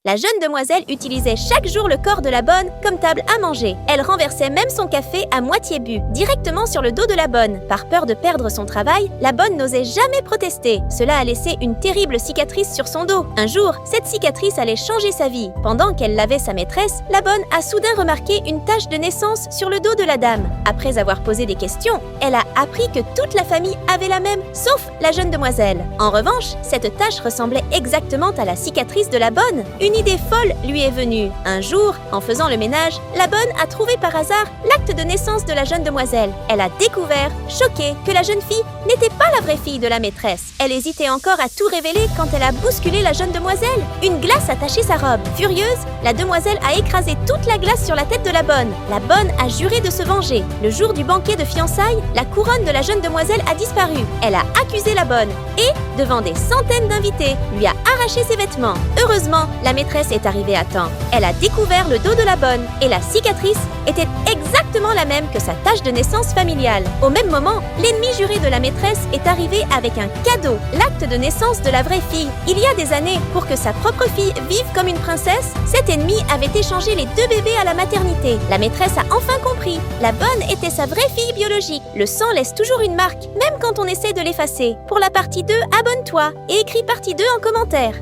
La jeune demoiselle utilisait chaque jour le corps de la bonne comme table à manger. Elle renversait même son café à moitié bu, directement sur le dos de la bonne. Par peur de perdre son travail, la bonne n'osait jamais protester. Cela a laissé une terrible cicatrice sur son dos. Un jour, cette cicatrice allait changer sa vie. Pendant qu'elle lavait sa maîtresse, la bonne a soudain remarqué une tache de naissance sur le dos de la dame. Après avoir posé des questions, elle a appris que toute la famille avait la même, sauf la jeune demoiselle. En revanche, cette tache ressemblait exactement à la cicatrice de la bonne. Une idée folle lui est venue. Un jour, en faisant le ménage, la bonne a trouvé par hasard l'acte de naissance de la jeune demoiselle. Elle a découvert, choquée, que la jeune fille n'était pas la vraie fille de la maîtresse. Elle hésitait encore à tout révéler quand elle a bousculé la jeune demoiselle. Une glace a taché sa robe. Furieuse, la demoiselle a écrasé toute la glace sur la tête de la bonne. La bonne a juré de se venger. Le jour du banquet de fiançailles, la couronne de la jeune demoiselle a disparu. Elle a accusé la bonne et, devant des centaines d'invités, lui a arraché ses vêtements. Heureusement, la maîtresse est arrivée à temps. Elle a découvert le dos de la bonne et la cicatrice était exactement la même que sa tache de naissance familiale. Au même moment, l'ennemi juré de la maîtresse est arrivé avec un cadeau, l'acte de naissance de la vraie fille. Il y a des années, pour que sa propre fille vive comme une princesse, cet ennemi avait échangé les 2 bébés à la maternité. La maîtresse a enfin compris. La bonne était sa vraie fille biologique. Le sang laisse toujours une marque, même quand on essaie de l'effacer. Pour la partie 2, abonne-toi et écris partie 2 en commentaire.